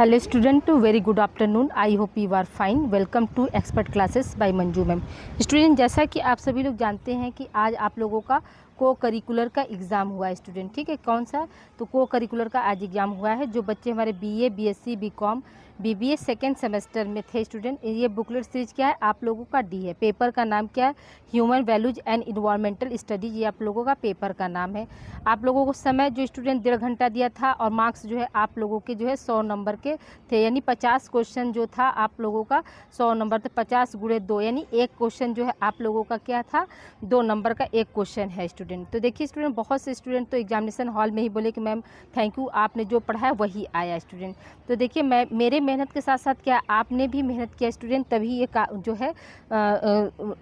Hello student, very good afternoon. I hope you are fine. Welcome to expert classes by Manju ma'am. Student, जैसा कि आप सभी लोग जानते हैं कि आज आप लोगों का को करिकुलर का एग्ज़ाम हुआ है स्टूडेंट. ठीक है, कौन सा? तो को करिकुलर का आज एग्ज़ाम हुआ है. जो बच्चे हमारे BA, BSc, BCom, BBA second semester में थे स्टूडेंट, ये बुकलेट सीरीज क्या है आप लोगों का? डी है. पेपर का नाम क्या है? Human values and environmental studies. ये आप लोगों का पेपर का नाम है. आप लोगों को समय जो स्टूडेंट 1.5 घंटा दिया था और मार्क्स जो है आप लोगों के जो है 100 नंबर के थे. यानी 50 क्वेश्चन जो था आप लोगों का 100 नंबर थे. 50 × 2 यानी एक क्वेश्चन जो है आप लोगों का क्या था? 2 नंबर का एक क्वेश्चन है स्टूडेंट. तो देखिए स्टूडेंट, बहुत से स्टूडेंट तो एग्जामिनेशन हॉल में ही बोले कि मैम थैंक यू, आपने जो पढ़ाया वही आया स्टूडेंट. तो देखिए मैं मेरे मेहनत के साथ साथ क्या आपने भी मेहनत किया स्टूडेंट, तभी ये जो है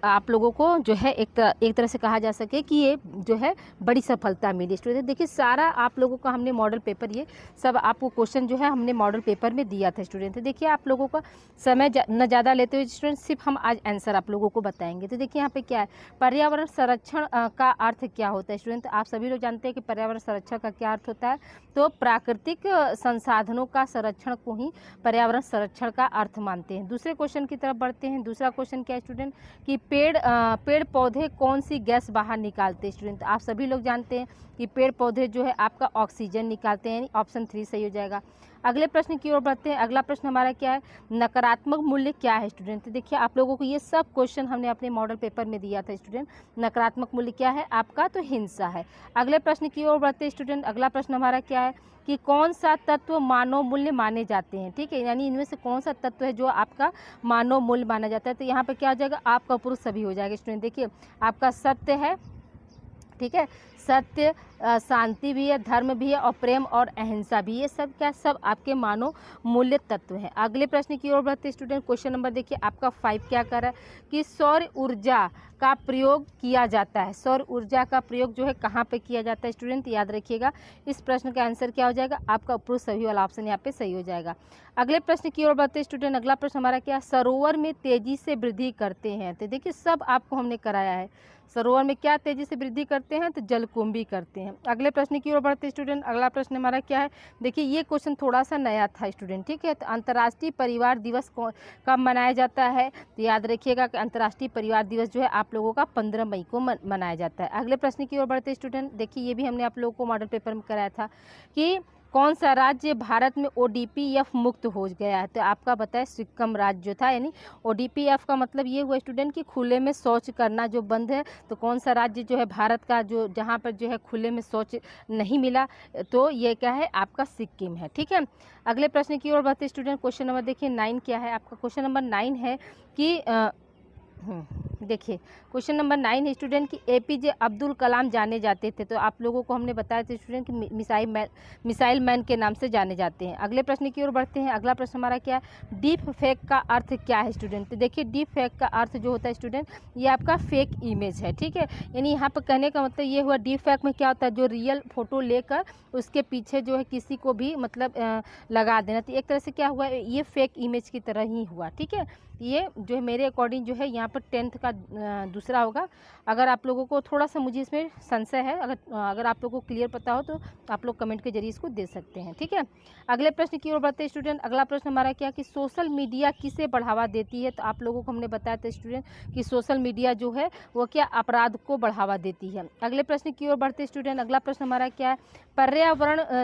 आप लोगों को जो है एक तरह से कहा जा सके कि ये जो है बड़ी सफलता मिली स्टूडेंट. देखिए सारा आप लोगों का हमने मॉडल पेपर, ये सब आपको क्वेश्चन जो है हमने मॉडल पेपर में दिया था स्टूडेंट. तो देखिए आप लोगों का समय न ज़्यादा लेते हुए स्टूडेंट सिर्फ हम आज आंसर आप लोगों को बताएंगे. तो देखिए यहाँ पे क्या है, पर्यावरण संरक्षण का अर्थ क्या होता है स्टूडेंट. आप सभी लोग जानते हैं कि पर्यावरण संरक्षण का क्या अर्थ होता है. तो प्राकृतिक संसाधनों का संरक्षण को ही पर्यावरण संरक्षण का अर्थ मानते हैं. दूसरे क्वेश्चन की तरफ बढ़ते हैं. दूसरा क्वेश्चन क्या है स्टूडेंट कि पेड़ पौधे कौन सी गैस बाहर निकालते हैं स्टूडेंट. आप सभी लोग जानते हैं कि पेड़ पौधे जो है आपका ऑक्सीजन निकालते हैं. ऑप्शन 3 सही हो जाएगा. अगले प्रश्न की ओर बढ़ते हैं. अगला प्रश्न हमारा क्या है, नकारात्मक मूल्य क्या है स्टूडेंट. तो देखिए आप लोगों को ये सब क्वेश्चन हमने अपने मॉडल पेपर में दिया था स्टूडेंट. नकारात्मक मूल्य क्या है आपका? तो हिंसा है. अगले प्रश्न की ओर बढ़ते हैं स्टूडेंट. अगला प्रश्न हमारा क्या है कि कौन सा तत्व मानव मूल्य माने जाते हैं. ठीक है, यानी इनमें से कौन सा तत्व है जो आपका मानव मूल्य माना जाता है. तो यहाँ पे क्या हो जाएगा, आपका पुरुष सभी हो जाएगा स्टूडेंट. देखिए आपका सत्य है, ठीक है, सत्य, शांति भी है, धर्म भी है और प्रेम और अहिंसा भी. ये सब क्या, सब आपके मानव मूल्य तत्व हैं. अगले प्रश्न की ओर बढ़ते स्टूडेंट. क्वेश्चन नंबर देखिए आपका 5 क्या कर रहा है कि सौर ऊर्जा का प्रयोग किया जाता है. सौर ऊर्जा का प्रयोग जो है कहाँ पे किया जाता है स्टूडेंट, याद रखिएगा. इस प्रश्न का आंसर क्या हो जाएगा आपका? अप्रूव सभी वाला ऑप्शन यहाँ पे सही हो जाएगा. अगले प्रश्न की ओर बढ़ते स्टूडेंट. अगला प्रश्न हमारा क्या, सरोवर में तेजी से वृद्धि करते हैं. तो देखिए सब आपको हमने कराया है. सरोवर में क्या तेजी से वृद्धि करते हैं? तो जलकुंभी करते हैं. अगले प्रश्न की ओर बढ़ते स्टूडेंट. अगला प्रश्न हमारा क्या है, देखिए ये क्वेश्चन थोड़ा सा नया था स्टूडेंट. ठीक है, तो अंतर्राष्ट्रीय परिवार दिवस कब मनाया जाता है. तो याद रखिएगा कि अंतर्राष्ट्रीय परिवार दिवस जो है आप लोगों का 15 मई को मनाया जाता है. अगले प्रश्न की ओर बढ़ते स्टूडेंट. देखिए ये भी हमने आप लोगों को मॉडल पेपर में कराया था कि कौन सा राज्य भारत में ODPF मुक्त हो गया है. तो आपका बताए सिक्किम राज्य जो था. यानी ODPF का मतलब ये हुआ स्टूडेंट कि खुले में शौच करना जो बंद है. तो कौन सा राज्य जो है भारत का जो जहाँ पर जो है खुले में शौच नहीं मिला, तो ये क्या है आपका सिक्किम है. ठीक है, अगले प्रश्न की ओर बढ़ते स्टूडेंट. क्वेश्चन नंबर देखिए 9 क्या है आपका. क्वेश्चन नंबर 9 है कि देखिए क्वेश्चन नंबर 9 है स्टूडेंट कि APJ अब्दुल कलाम जाने जाते थे. तो आप लोगों को हमने बताया था स्टूडेंट कि मिसाइल मैन के नाम से जाने जाते हैं. अगले प्रश्न की ओर बढ़ते हैं. अगला प्रश्न हमारा क्या है, डीप फेक का अर्थ क्या है स्टूडेंट. तो देखिए डीप फेक का अर्थ जो होता है स्टूडेंट, ये आपका फेक इमेज है. ठीक है, यानी यहाँ पर कहने का मतलब ये हुआ, डीप फेक में क्या होता है, जो रियल फोटो लेकर उसके पीछे जो है किसी को भी मतलब लगा देना. तो एक तरह से क्या हुआ, ये फेक इमेज की तरह ही हुआ. ठीक है, ये जो है मेरे अकॉर्डिंग जो है यहाँ पर 10th का दूसरा होगा. अगर आप लोगों को थोड़ा सा मुझे इसमें संशय है, अगर आप लोगों को क्लियर पता हो तो आप लोग कमेंट के जरिए इसको दे सकते हैं. ठीक है, अगले प्रश्न की ओर बढ़ते स्टूडेंट. अगला प्रश्न हमारा क्या कि सोशल मीडिया किसे बढ़ावा देती है. तो आप लोगों को हमने बताया था स्टूडेंट कि सोशल मीडिया जो है वो क्या अपराध को बढ़ावा देती है. अगले प्रश्न की ओर बढ़ते स्टूडेंट. अगला प्रश्न हमारा क्या है, पर्यावरण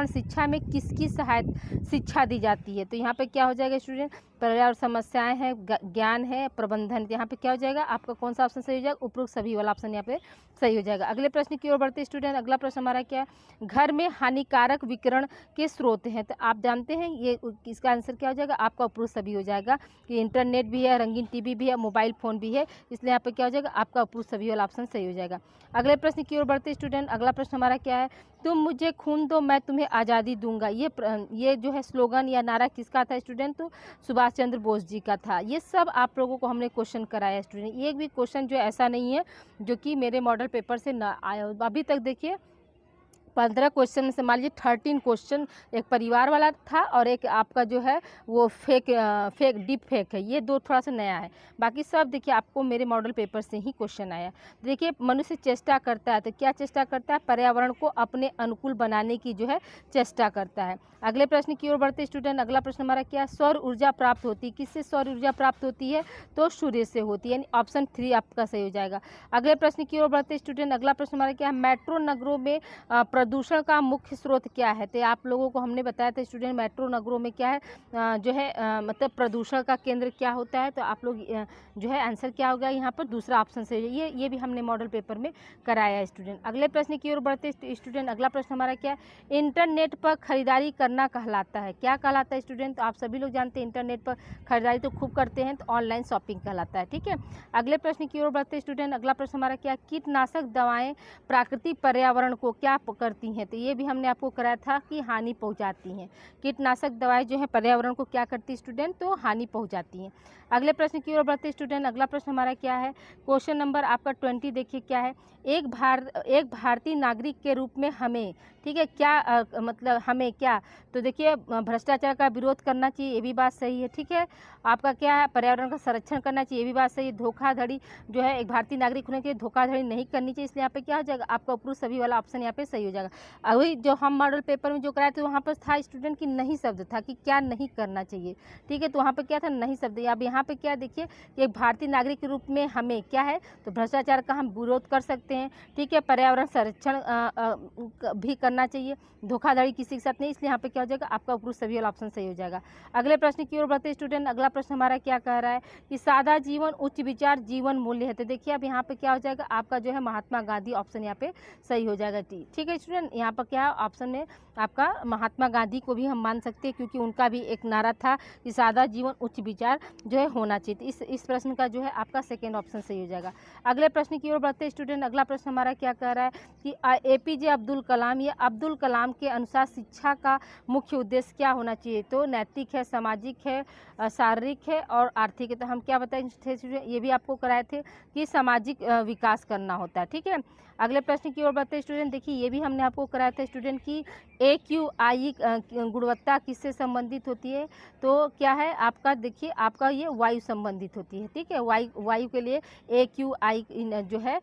शिक्षा में किसकी शिक्षा दी जाती है. तो यहाँ पे क्या हो जाएगा स्टूडेंट, पर्यावरण समस्याएं हैं, ज्ञान है, प्रबंधन. यहाँ पे क्या हो जाएगा आपका, कौन सा ऑप्शन सही हो जाएगा? उपरोक्त सभी वाला ऑप्शन यहाँ पे सही हो जाएगा. अगले प्रश्न की ओर बढ़ते स्टूडेंट. अगला प्रश्न हमारा क्या है, घर में हानिकारक विकिरण के स्रोत हैं. तो आप जानते हैं ये इसका आंसर क्या हो जाएगा आपका? उपरोक्त सभी हो जाएगा कि इंटरनेट भी है, रंगीन टीवी भी है, मोबाइल फ़ोन भी है, इसलिए यहाँ पे क्या हो जाएगा आपका उपरोक्त सभी वाला ऑप्शन सही हो जाएगा. अगले प्रश्न की ओर बढ़ते स्टूडेंट. अगला प्रश्न हमारा क्या है, तुम मुझे खून दो मैं तुम्हें आज़ादी दूंगा. ये जो है स्लोगन या नारा किसका था स्टूडेंट? तो सुभाष चंद्र बोस जी का था. ये सब आप लोगों को हमने क्वेश्चन कराया स्टूडेंट. एक भी क्वेश्चन जो ऐसा नहीं है जो कि मेरे मॉडल पेपर से ना आया हो. अभी तक देखिए 15 क्वेश्चन में से मान लीजिए 13 क्वेश्चन एक परिवार वाला था और एक आपका जो है वो फेक डीप फेक है, ये दो थोड़ा सा नया है। बाकी सब देखिए आपको मेरे मॉडल पेपर से ही क्वेश्चन आया। देखिए मनुष्य चेष्टा करता है, तो क्या चेष्टा करता है? पर्यावरण को अपने अनुकूल बनाने की जो है चेष्टा करता है। अगले प्रश्न की ओर बढ़ते स्टूडेंट। अगला प्रश्न हमारा क्या है? सौर ऊर्जा प्राप्त होती है। किससे सौर ऊर्जा प्राप्त होती है? तो सूर्य से होती है, यानी ऑप्शन 3 आपका सही हो जाएगा। अगले प्रश्न की ओर बढ़ते स्टूडेंट। अगला प्रश्न हमारा क्या है? मेट्रो नगरों में प्रदूषण का मुख्य स्रोत क्या है? तो आप लोगों को हमने बताया था स्टूडेंट, मेट्रो नगरों में क्या है जो है मतलब प्रदूषण का केंद्र क्या होता है? तो आप लोग जो है आंसर क्या होगा यहाँ पर? दूसरा ऑप्शन से। ये भी हमने मॉडल पेपर में कराया है स्टूडेंट। अगले प्रश्न की ओर बढ़ते स्टूडेंट। अगला प्रश्न हमारा क्या है? इंटरनेट पर खरीदारी करना कहलाता है। क्या कहलाता है स्टूडेंट? तो आप सभी लोग जानते हैं इंटरनेट पर खरीदारी तो खूब करते हैं, तो ऑनलाइन शॉपिंग कहलाता है। ठीक है, अगले प्रश्न की ओर बढ़ते स्टूडेंट। अगला प्रश्न हमारा क्या है? कीटनाशक दवाएं प्राकृतिक पर्यावरण को क्या करती हैं? तो ये भी हमने आपको कराया था कि हानि पहुंचाती हैं। कीटनाशक दवाएं जो है पर्यावरण को क्या करती स्टूडेंट? तो हानि पहुंचाती हैं। अगले प्रश्न की ओर बढ़ते स्टूडेंट। अगला प्रश्न हमारा क्या है? क्वेश्चन नंबर आपका 20 देखिए क्या है? एक भारतीय नागरिक के रूप में हमें, ठीक है, क्या मतलब हमें क्या? तो देखिए भ्रष्टाचार का विरोध करना चाहिए, ये भी बात सही है। ठीक है, आपका क्या है? पर्यावरण का संरक्षण करना चाहिए, ये भी बात सही है। धोखाधड़ी जो है, एक भारतीय नागरिक होने के धोखाधड़ी नहीं करनी चाहिए, इसलिए यहाँ पे क्या हो जाएगा? आपका उपरोक्त सभी वाला ऑप्शन यहाँ पे सही हो जाएगा। अभी जो हम मॉडल पेपर में जो कराए थे वहाँ पर था स्टूडेंट की नहीं शब्द था कि क्या नहीं करना चाहिए। ठीक है, तो वहाँ पर क्या था? नहीं शब्द। अब यहाँ पे क्या देखिए कि एक भारतीय नागरिक के रूप में हमें क्या है? तो भ्रष्टाचार का हम विरोध कर सकते हैं। ठीक है, पर्यावरण संरक्षण भी करना चाहिए, धोखाधड़ी किसी के साथ नहीं, इसलिए यहाँ पे क्या हो जाएगा? आपका उपरोक्त सभी वाला ऑप्शन सही हो जाएगा। अगले प्रश्न की ओर बढ़ते स्टूडेंट। अगला प्रश्न हमारा क्या कह रहा है कि सादा जीवन उच्च विचार जीवन मूल्य है। तो देखिए अब यहाँ पे क्या हो जाएगा? आपका जो है महात्मा गांधी ऑप्शन यहाँ पे सही हो जाएगा। ठीक है स्टूडेंट, यहाँ पर क्या ऑप्शन में आपका महात्मा गांधी को भी हम मान सकते हैं, क्योंकि उनका भी एक नारा था कि सादा जीवन उच्च विचार जो है होना चाहिए। तो इस प्रश्न का जो है आपका सेकेंड ऑप्शन सही हो जाएगा। अगले प्रश्न की ओर बढ़ते स्टूडेंट। अगला प्रश्न हमारा क्या कह रहा है कि APJ अब्दुल कलाम, ये अब्दुल कलाम के अनुसार शिक्षा का मुख्य उद्देश्य क्या होना चाहिए? तो नैतिक है, सामाजिक है, शारीरिक है और आर्थिक है। तो हम क्या बताए थे स्टूडेंट? ये भी आपको कराए थे कि सामाजिक विकास करना होता है। ठीक है, अगले प्रश्न की ओर बढ़ते स्टूडेंट। देखिए ये भी हमने आपको कराया था स्टूडेंट की AQI गुणवत्ता किससे संबंधित होती है? तो क्या है आपका? देखिए आपका ये वायु संबंधित होती है। ठीक है, वायु के लिए AQI जो है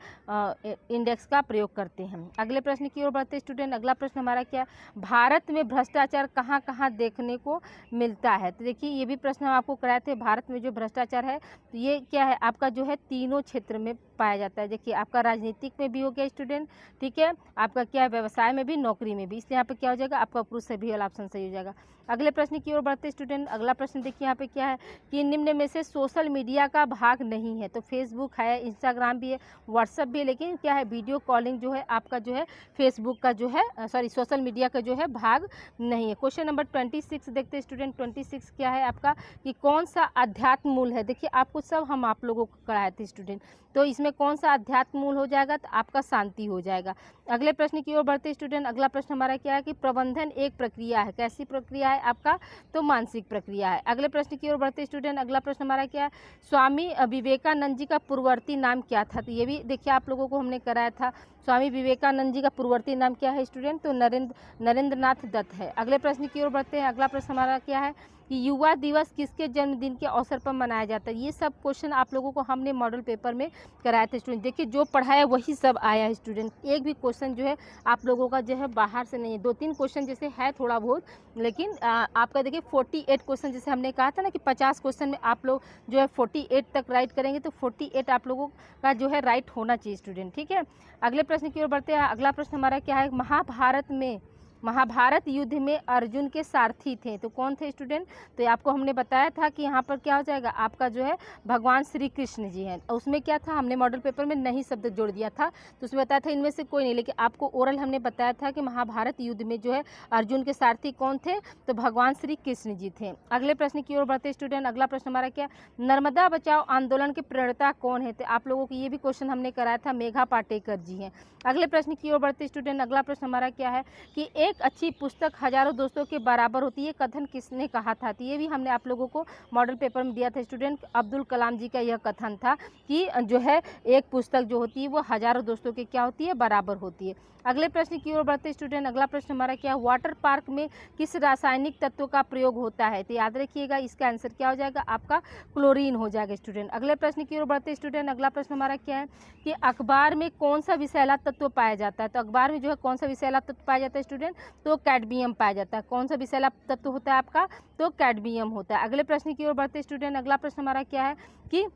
इंडेक्स का प्रयोग करते हैं। अगले प्रश्न की ओर बढ़ते स्टूडेंट। अगला प्रश्न हमारा क्या? भारत में भ्रष्टाचार कहाँ कहाँ देखने को मिलता है? तो देखिए ये भी प्रश्न हम आपको कराए थे। भारत में जो भ्रष्टाचार है तो ये क्या है आपका जो है तीनों क्षेत्र में पाया जाता है। देखिए आपका राजनीतिक में भी हो गया स्टूडेंट, ठीक है, आपका क्या है व्यवसाय में भी, नौकरी में भी, इसलिए यहाँ पे क्या हो जाएगा? आपका पुरुष सभी वाला ऑप्शन सही हो जाएगा। अगले प्रश्न की ओर बढ़ते स्टूडेंट। अगला प्रश्न देखिए यहाँ पे क्या है कि निम्न में से सोशल मीडिया का भाग नहीं है। तो फेसबुक है, इंस्टाग्राम भी है, व्हाट्सएप भी है, लेकिन क्या है वीडियो कॉलिंग जो है आपका जो है फेसबुक का जो है सोशल मीडिया का जो है भाग नहीं है। क्वेश्चन नंबर 26 देखते स्टूडेंट। 26 क्या है आपका कि कौन सा अध्यात्म मूल है? देखिए आपको सब हम आप लोगों को कराए थे स्टूडेंट, तो इसमें कौन सा अध्यात्म मूल हो जाएगा? तो आपका शांति हो जाएगा। अगले प्रश्न की ओर बढ़ते स्टूडेंट। अगला प्रश्न हमारा क्या है कि प्रबंधन एक प्रक्रिया है। कैसी प्रक्रिया है आपका? तो मानसिक प्रक्रिया है। अगले प्रश्न की ओर बढ़ते स्टूडेंट। अगला प्रश्न हमारा क्या है? स्वामी विवेकानंद जी का पूर्ववर्ती नाम क्या था? तो ये भी देखिए आप लोगों को हमने कराया था। स्वामी विवेकानंद जी का पूर्ववर्ती नाम क्या है स्टूडेंट? तो नरेंद्रनाथ दत्त है। अगले प्रश्न की ओर बढ़ते हैं। अगला प्रश्न हमारा क्या है कि युवा दिवस किसके जन्मदिन के अवसर पर मनाया जाता है? ये सब क्वेश्चन आप लोगों को हमने मॉडल पेपर में कराए थे स्टूडेंट। देखिए जो पढ़ाया वही सब आया है स्टूडेंट, एक भी क्वेश्चन जो है आप लोगों का जो है बाहर से नहीं है। 2-3 क्वेश्चन जैसे है थोड़ा बहुत, लेकिन आपका देखिए 48 क्वेश्चन, जैसे हमने कहा था ना कि 50 क्वेश्चन में आप लोग जो है 48 तक राइट करेंगे, तो 48 आप लोगों का जो है राइट होना चाहिए स्टूडेंट। ठीक है, अगले प्रश्न की ओर बढ़ते हैं। अगला प्रश्न हमारा क्या है? महाभारत युद्ध में अर्जुन के सारथी थे, तो कौन थे स्टूडेंट? तो आपको हमने बताया था कि यहाँ पर क्या हो जाएगा आपका जो है भगवान श्री कृष्ण जी हैं। उसमें क्या था हमने मॉडल पेपर में नहीं शब्द जोड़ दिया था, तो उसमें बताया था इनमें से कोई नहीं, लेकिन आपको ओरल हमने बताया था कि महाभारत युद्ध में जो है अर्जुन के सारथी कौन थे? तो भगवान श्री कृष्ण जी थे। अगले प्रश्न की ओर बढ़ते स्टूडेंट। अगला प्रश्न हमारा क्या? नर्मदा बचाओ आंदोलन के प्रणेता कौन है? तो आप लोगों को ये भी क्वेश्चन हमने कराया था, मेघा पाटेकर जी हैं। अगले प्रश्न की ओर बढ़ते स्टूडेंट। अगला प्रश्न हमारा क्या है कि एक अच्छी पुस्तक हजारों दोस्तों के बराबर होती है, कथन किसने कहा था? तो ये भी हमने आप लोगों को मॉडल पेपर में दिया था स्टूडेंट। अब्दुल कलाम जी का यह कथन था कि जो है एक पुस्तक जो होती है वो हजारों दोस्तों के क्या होती है, बराबर होती है। अगले प्रश्न की ओर बढ़ते स्टूडेंट। अगला प्रश्न हमारा क्या है, वाटर पार्क में किस रासायनिक तत्व का प्रयोग होता है? तो याद रखिएगा इसका आंसर क्या हो जाएगा, आपका क्लोरीन हो जाएगा स्टूडेंट। अगले प्रश्न की ओर बढ़ते स्टूडेंट। अगला प्रश्न हमारा क्या है कि अखबार में कौन सा विषैला तत्व पाया जाता है? तो अखबार में जो है कौन सा विषैला तत्व पाया जाता है स्टूडेंट? तो कैडमियम पाया जाता है। कौन सा विषैला तत्व होता है आपका? तो कैडमियम होता है। अगले प्रश्न की ओर बढ़ते स्टूडेंट। अगला प्रश्न हमारा क्या है कि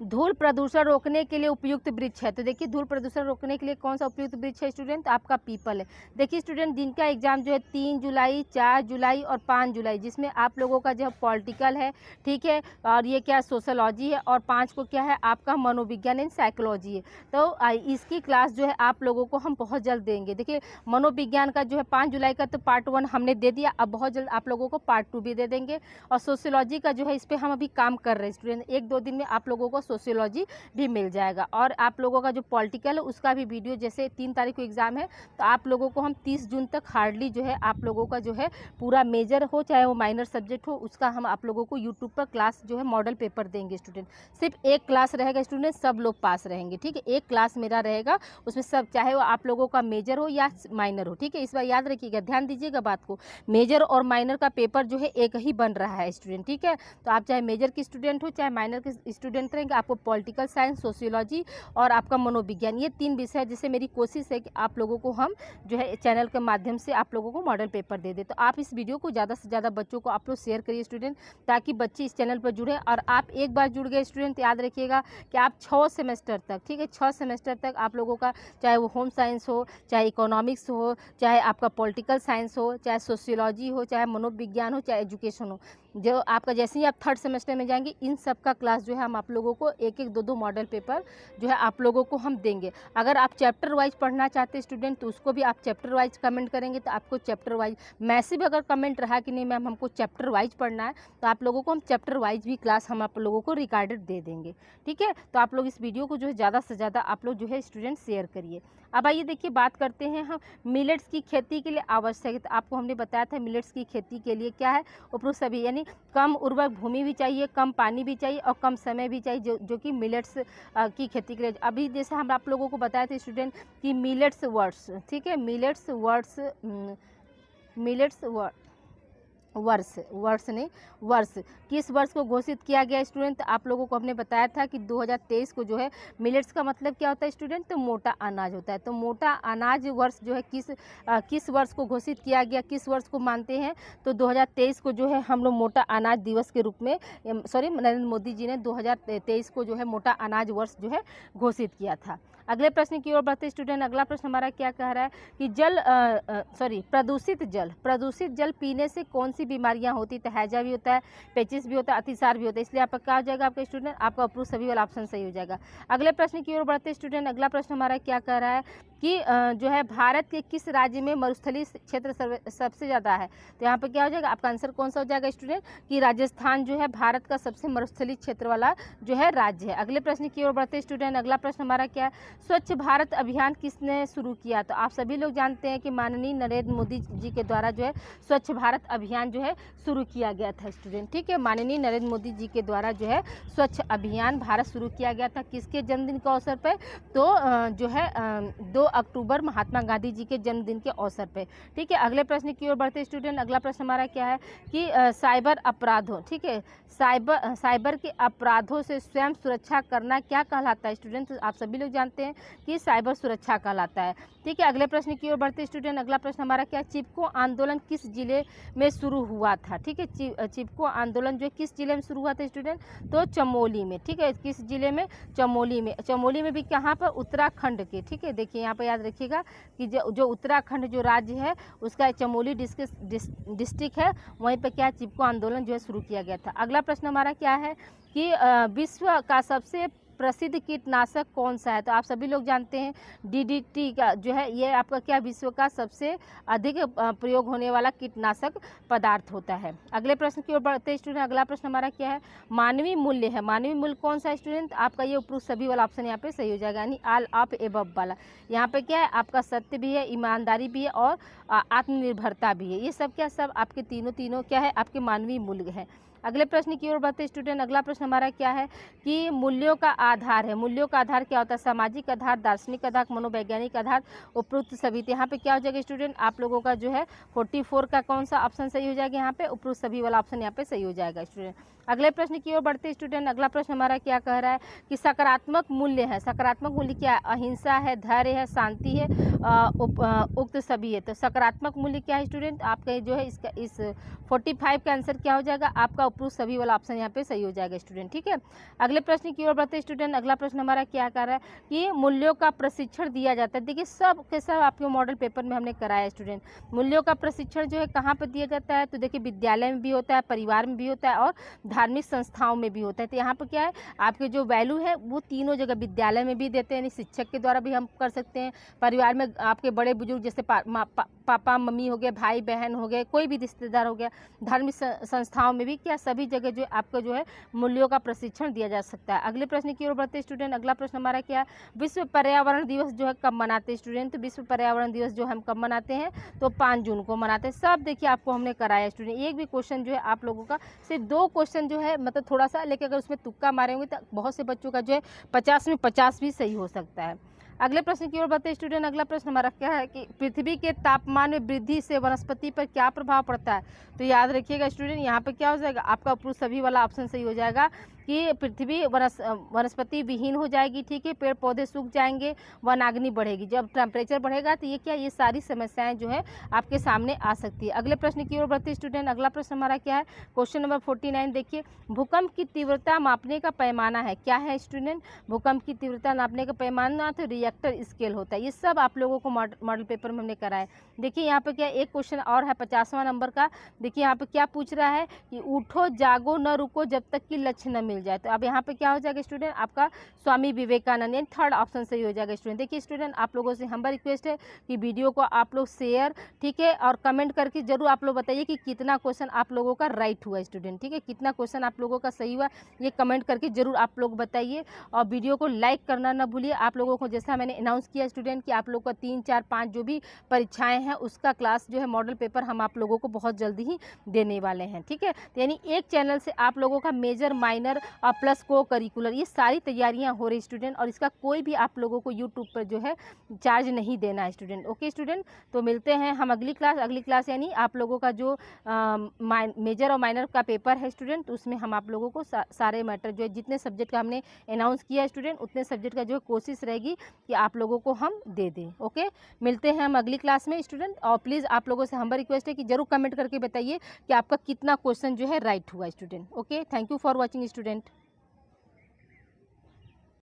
धूल प्रदूषण रोकने के लिए उपयुक्त वृक्ष है? तो देखिए धूल प्रदूषण रोकने के लिए कौन सा उपयुक्त वृक्ष है स्टूडेंट? आपका पीपल है। देखिए स्टूडेंट जिनका एग्जाम जो है 3 जुलाई, 4 जुलाई और 5 जुलाई, जिसमें आप लोगों का जो है पॉलिटिकल है, ठीक है, और ये क्या सोशोलॉजी है, और 5 को क्या है आपका मनोविज्ञान एंड साइकोलॉजी है। तो इसकी क्लास जो है आप लोगों को हम बहुत जल्द देंगे। देखिए मनोविज्ञान का जो है 5 जुलाई का तो पार्ट 1 हमने दे दिया, अब बहुत जल्द आप लोगों को पार्ट 2 भी दे देंगे। और सोशोलॉजी का जो है इस पर हम अभी काम कर रहे हैं स्टूडेंट, 1-2 दिन में आप लोगों को सोशियोलॉजी भी मिल जाएगा। और आप लोगों का जो पॉलिटिकल है उसका भी वीडियो, जैसे 3 तारीख को एग्जाम है तो आप लोगों को हम 30 जून तक हार्डली जो है आप लोगों का जो है पूरा मेजर हो चाहे वो माइनर सब्जेक्ट हो, उसका हम आप लोगों को यूट्यूब पर क्लास जो है मॉडल पेपर देंगे स्टूडेंट। सिर्फ एक क्लास रहेगा स्टूडेंट, सब लोग पास रहेंगे, ठीक है। एक क्लास मेरा रहेगा, उसमें सब चाहे वो आप लोगों का मेजर हो या माइनर हो, ठीक है। इस बार याद रखिएगा, ध्यान दीजिएगा बात को, मेजर और माइनर का पेपर जो है एक ही बन रहा है स्टूडेंट, ठीक है। तो आप चाहे मेजर की स्टूडेंट हो चाहे माइनर के स्टूडेंट रहेंगे, आपको पॉलिटिकल साइंस, सोशियोलॉजी और आपका मनोविज्ञान, ये 3 विषय जिससे मेरी कोशिश है कि आप लोगों को हम जो है चैनल के माध्यम से आप लोगों को मॉडल पेपर दे दे। तो आप इस वीडियो को ज़्यादा से ज़्यादा बच्चों को आप लोग शेयर करिए स्टूडेंट, ताकि बच्चे इस चैनल पर जुड़े। और आप एक बार जुड़ गए स्टूडेंट तो याद रखिएगा कि आप 6 सेमेस्टर तक, ठीक है, 6 सेमेस्टर तक आप लोगों का चाहे वो होम साइंस हो, चाहे इकोनॉमिक्स हो, चाहे आपका पॉलिटिकल साइंस हो, चाहे सोशियोलॉजी हो, चाहे मनोविज्ञान हो, चाहे एजुकेशन हो, जो आपका जैसे ही आप 3rd सेमेस्टर में जाएंगे इन सब का क्लास जो है हम आप लोगों को 1-1, 2-2 मॉडल पेपर जो है आप लोगों को हम देंगे। अगर आप चैप्टर वाइज पढ़ना चाहते हैं स्टूडेंट तो उसको भी आप चैप्टर वाइज कमेंट करेंगे, तो आपको चैप्टर वाइज मैसेज अगर कमेंट रहा कि नहीं मैम हमको चैप्टर वाइज पढ़ना है, तो आप लोगों को हम चैप्टर वाइज भी क्लास हम आप लोगों को रिकॉर्डेड दे देंगे, ठीक है। तो आप लोग इस वीडियो को जो है ज़्यादा से ज़्यादा आप लोग जो है स्टूडेंट शेयर करिए। अब आइए देखिए बात करते हैं हम मिलेट्स की खेती के लिए आवश्यक है। तो आपको हमने बताया था मिलेट्स की खेती के लिए क्या है, उपरोक्त सभी, यानी कम उर्वरक भूमि भी चाहिए, कम पानी भी चाहिए और कम समय भी चाहिए, जो कि मिलेट्स की खेती के लिए। अभी जैसे हम आप लोगों को बताए थे स्टूडेंट कि मिलेट्स वर्ड्स, ठीक है, मिलेट्स वर्ष किस वर्ष को घोषित किया गया स्टूडेंट? तो आप लोगों को हमने बताया था कि 2023 को जो है मिलेट्स का मतलब क्या होता है स्टूडेंट? तो मोटा अनाज होता है। तो मोटा अनाज वर्ष जो है किस वर्ष को घोषित किया गया, किस वर्ष को मानते हैं? तो 2023 को जो है हम लोग मोटा अनाज दिवस के रूप में, नरेंद्र मोदी जी ने 2023 को जो है मोटा अनाज वर्ष जो है घोषित किया था। अगले प्रश्न की ओर बढ़ते स्टूडेंट। अगला प्रश्न हमारा क्या कह रहा है कि प्रदूषित जल पीने से कौन सी बीमारियां होती? तो हैजा भी होता है, पेचिस भी होता है, अतिसार भी होता है। इसलिए आपका क्या हो जाएगा आपका स्टूडेंट, आपका अप्रूव सभी वाला ऑप्शन सही हो जाएगा। अगले प्रश्न की ओर बढ़ते स्टूडेंट। अगला प्रश्न हमारा क्या कह रहा है कि जो है भारत के किस राज्य में मरुस्थलीय क्षेत्र सबसे ज़्यादा है? तो यहाँ पर क्या हो जाएगा आपका आंसर कौन सा हो जाएगा स्टूडेंट कि राजस्थान जो है भारत का सबसे मरुस्थलीय क्षेत्र वाला जो है राज्य है। अगले प्रश्न की ओर बढ़ते स्टूडेंट। अगला प्रश्न हमारा क्या है, स्वच्छ भारत अभियान किसने शुरू किया? तो आप सभी लोग जानते हैं कि माननीय नरेंद्र मोदी जी के द्वारा जो है स्वच्छ भारत अभियान जो है शुरू किया गया था स्टूडेंट, ठीक है। माननीय नरेंद्र मोदी जी के द्वारा जो है स्वच्छ अभियान भारत शुरू किया गया था, किसके जन्मदिन के अवसर पर? तो जो है 2 अक्टूबर महात्मा गांधी जी के जन्मदिन के अवसर पे, ठीक है। अगले प्रश्न की ओर बढ़ते स्टूडेंट। अगला प्रश्न हमारा क्या है कि साइबर अपराधों, ठीक है, साइबर के अपराधों से स्वयं सुरक्षा करना क्या कहलाता है स्टूडेंट? तो आप सभी लोग जानते हैं कि साइबर सुरक्षा कहलाता है, ठीक है। अगले प्रश्न की ओर बढ़ते स्टूडेंट। अगला प्रश्न हमारा क्या, चिपको आंदोलन किस जिले में शुरू हुआ था? ठीक है, चिपको आंदोलन जो है किस जिले में शुरू हुआ था स्टूडेंट? तो चमोली में, ठीक है। किस जिले में? चमोली में। चमोली में भी कहाँ पर? उत्तराखंड के, ठीक है। देखिए यहाँ पर याद रखिएगा कि जो उत्तराखंड जो राज्य है उसका चमोली डिस्ट्रिक्ट है, वहीं पर क्या चिपको आंदोलन जो है शुरू किया गया था। अगला प्रश्न हमारा क्या है कि विश्व का सबसे प्रसिद्ध कीटनाशक कौन सा है? तो आप सभी लोग जानते हैं DDT का जो है ये आपका क्या विश्व का सबसे अधिक प्रयोग होने वाला कीटनाशक पदार्थ होता है। अगले प्रश्न की ओर बढ़ते हैं स्टूडेंट। अगला प्रश्न हमारा क्या है? मानवीय मूल्य है। मानवीय मूल्य कौन सा है स्टूडेंट? आपका ये उपरोक्त सभी वाला ऑप्शन यहाँ पे सही हो जाएगा, यानी ऑल ऑफ एबव वाला। यहाँ पे क्या है? आपका सत्य भी है, ईमानदारी भी है और आत्मनिर्भरता भी है। ये सब क्या, सब आपके तीनों क्या है? आपके मानवीय मूल्य है। अगले प्रश्न की ओर बढ़ते स्टूडेंट। अगला प्रश्न हमारा क्या है कि मूल्यों का आधार है। मूल्यों का आधार क्या होता है? सामाजिक आधार, दार्शनिक आधार, मनोवैज्ञानिक आधार, उपरोक्त सभी। तो यहाँ पे क्या हो जाएगा स्टूडेंट? आप लोगों का जो है 44 का कौन सा ऑप्शन सही हो जाएगा? यहाँ पे उपरोक्त सभी वाला ऑप्शन यहाँ पे सही हो जाएगा स्टूडेंट। अगले प्रश्न की ओर बढ़ते स्टूडेंट। अगला प्रश्न हमारा क्या कह रहा है कि सकारात्मक मूल्य है। सकारात्मक मूल्य क्या है? अहिंसा है, धैर्य है, शांति है, उक्त सभी है। तो सकारात्मक मूल्य क्या है स्टूडेंट? आपका जो है इसका इस 45 का आंसर क्या हो जाएगा? आपका उपरोक्त सभी वाला ऑप्शन यहाँ पे सही हो जाएगा स्टूडेंट। ठीक है, अगले प्रश्न की ओर बढ़ते स्टूडेंट। अगला प्रश्न हमारा क्या कर रहा है कि मूल्यों का प्रशिक्षण दिया जाता है। देखिए सब के सब आपके मॉडल पेपर में हमने कराया है स्टूडेंट। मूल्यों का प्रशिक्षण जो है कहाँ पर दिया जाता है? तो देखिए विद्यालय में भी होता है, परिवार में भी होता है और धार्मिक संस्थाओं में भी होता है। तो यहाँ पर क्या है? आपके जो वैल्यू है वो तीनों जगह, विद्यालय में भी देते हैं, यानी शिक्षक के द्वारा भी हम कर सकते हैं, परिवार में आपके बड़े बुजुर्ग जैसे पापा मम्मी हो गए, भाई बहन हो गए, कोई भी रिश्तेदार हो गया, धार्मिक संस्थाओं में भी क्या सभी जगह जो आपको जो है मूल्यों का प्रशिक्षण दिया जा सकता है। अगले प्रश्न की ओर बढ़ते स्टूडेंट। अगला प्रश्न हमारा क्या है? विश्व पर्यावरण दिवस जो है कब मनाते हैं स्टूडेंट? तो विश्व पर्यावरण दिवस जो हम कब मनाते हैं? तो 5 जून को मनाते हैं। सब देखिए आपको हमने कराया स्टूडेंट। एक भी क्वेश्चन जो है आप लोगों का सिर्फ 2 क्वेश्चन जो है मतलब थोड़ा सा, लेकिन अगर उसमें तुक्का मारेंगे तो बहुत से बच्चों का जो है 50 में 50 भी सही हो सकता है। अगले प्रश्न की ओर बढ़ते स्टूडेंट। अगला प्रश्न हमारा क्या है कि पृथ्वी के तापमान में वृद्धि से वनस्पति पर क्या प्रभाव पड़ता है? तो याद रखिएगा स्टूडेंट, यहाँ पे क्या हो जाएगा? आपका उपरोक्त सभी वाला ऑप्शन सही हो जाएगा कि पृथ्वी वनस्पति विहीन हो जाएगी। ठीक है, पेड़ पौधे सूख जाएंगे, वनाग्नि बढ़ेगी। जब टेम्परेचर बढ़ेगा तो ये क्या, ये सारी समस्याएं जो है आपके सामने आ सकती है। अगले प्रश्न की ओर बढ़ते स्टूडेंट। अगला प्रश्न हमारा क्या है? क्वेश्चन नंबर 49 देखिए, भूकंप की तीव्रता मापने का पैमाना है। क्या है स्टूडेंट? भूकंप की तीव्रता नापने का पैमाना तो रिएक्टर स्केल होता है। ये सब आप लोगों को मॉडल पेपर में हमने कराया है। देखिए यहाँ पे क्या एक क्वेश्चन और है 50वां नंबर का। देखिए यहाँ पे क्या पूछ रहा है कि उठो जागो न रुको जब तक कि लक्ष्य न मिल जाए। तो अब यहाँ पे क्या हो जाएगा स्टूडेंट? आपका स्वामी विवेकानंद, यानी 3rd ऑप्शन सही हो जाएगा स्टूडेंट। देखिए स्टूडेंट, आप लोगों से हमारी रिक्वेस्ट है कि वीडियो को आप लोग शेयर, ठीक है, और कमेंट करके जरूर आप लोग बताइए कि कितना क्वेश्चन आप लोगों का राइट हुआ स्टूडेंट। ठीक है, कितना क्वेश्चन आप लोगों का सही हुआ ये कमेंट करके जरूर आप लोग बताइए। और वीडियो को लाइक करना ना भूलिए। आप लोगों को जैसा मैंने अनाउंस किया स्टूडेंट कि आप लोग का 3, 4, 5 जो भी परीक्षाएं हैं उसका क्लास जो है मॉडल पेपर हम आप लोगों को बहुत जल्दी ही देने वाले हैं। ठीक है, तो यानी एक चैनल से आप लोगों का मेजर, माइनर और प्लस को करिकुलर ये सारी तैयारियां हो रही स्टूडेंट, और इसका कोई भी आप लोगों को यूट्यूब पर जो है चार्ज नहीं देना है स्टूडेंट। ओके स्टूडेंट, तो मिलते हैं हम अगली क्लास यानी आप लोगों का जो मेजर और माइनर का पेपर है स्टूडेंट, उसमें हम आप लोगों को सारे मैटर जो है जितने सब्जेक्ट का हमने अनाउंस किया है स्टूडेंट उतने सब्जेक्ट का जो है कोशिश रहेगी कि आप लोगों को हम दे दें। ओके, मिलते हैं हम अगली क्लास में स्टूडेंट। और प्लीज़ आप लोगों से हमारी रिक्वेस्ट है कि जरूर कमेंट करके बताइए कि आपका कितना क्वेश्चन जो है राइट हुआ student. Okay, thank you for watching student.